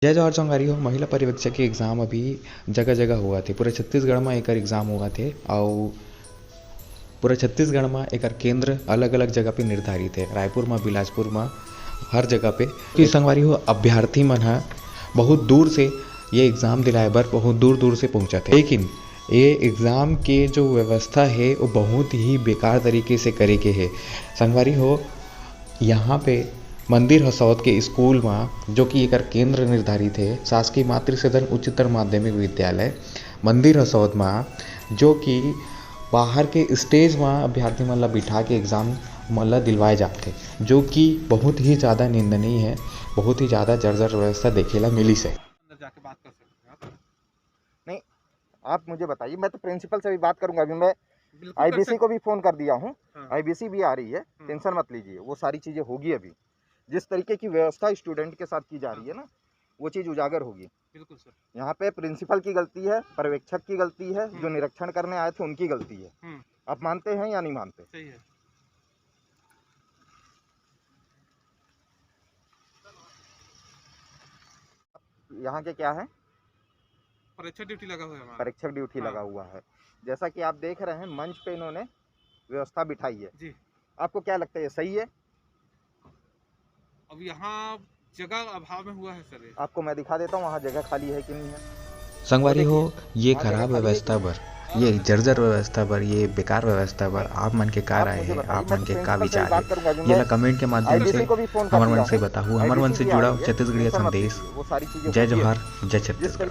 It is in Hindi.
जय जवाहर संगवारी हो महिला पर्यवेक्षक के एग्जाम अभी जगह जगह हुआ थे। पूरे छत्तीसगढ़ में एक एग्जाम हुआ थे और पूरे छत्तीसगढ़ में एक केंद्र अलग अलग जगह पे निर्धारित है। रायपुर में, बिलासपुर में, हर जगह पे तो संगवारी हो अभ्यर्थी मन ह बहुत दूर से ये एग्ज़ाम दिलाए बर बहुत दूर दूर से पहुँचा थे। लेकिन ये एग्ज़ाम के जो व्यवस्था है वो बहुत ही बेकार तरीके से करे के है। संगवारी हो यहाँ पे मंदिर हसौद के स्कूल में जो कि एक केंद्र निर्धारित है, शासकीय मातृ सदन उच्चतर माध्यमिक विद्यालय मंदिर हसौद में, जो कि बाहर के स्टेज में अभ्यर्थी मन ला बिठा के एग्ज़ाम मन ला दिलवाए जाते, जो कि बहुत ही ज़्यादा निंदनीय है। बहुत ही ज़्यादा जर्जर व्यवस्था देखे ला मिली से। अंदर जाके बात कर सकते हैं आप। नहीं, आप मुझे बताइए, मैं तो प्रिंसिपल से भी बात करूंगा। अभी मैं बिल्कुल कर आईबीसी सकते को भी फ़ोन कर दिया हूँ। हाँ। आईबीसी भी आ रही है, टेंशन मत लीजिए, वो सारी चीज़ें होगी। अभी जिस तरीके की व्यवस्था स्टूडेंट के साथ की जा रही है ना, वो चीज़ उजागर होगी। बिल्कुल सर। यहाँ पे प्रिंसिपल की गलती है, पर्यवेक्षक की गलती है, जो निरीक्षण करने आए थे उनकी गलती है। आप मानते हैं या नहीं मानते? सही है। यहाँ के क्या है? परीक्षा ड्यूटी लगा हुआ है हमारा। परीक्षक ड्यूटी हाँ। लगा हुआ है। जैसा कि आप देख रहे हैं, मंच पे इन्होंने व्यवस्था बिठाई है। जी। आपको क्या लगता है, ये सही है? अब यहाँ जगह अभाव में हुआ है सर ये। आपको मैं दिखा देता हूँ वहाँ जगह खाली है कि नहीं है। संगवारी हो ये वहाँ जगह खराब खाली है कि व्यवस्था नहीं? पर, ये जर्जर व्यवस्था पर, ये बेकार व्यवस्था पर आप मन के का आप राय मुझे है, बताइए, आप मैं मन तो के का प्रिंसिपल से भी विचार बात है, करूंगा। अभी ये मैं ला कमेंट के माध्यम से आईबीसी को भी फ़ोन कर हमारे दिया मन से हूँ। बताओ। हमारे मन आईबीसी से भी आ जुड़ा रही है, छत्तीसगढ़िया टेंशन मत संदेश। लीजिए, वो सारी चीज़ें जय होगी अभी। जोहार, जय जिस छत्तीसगढ़।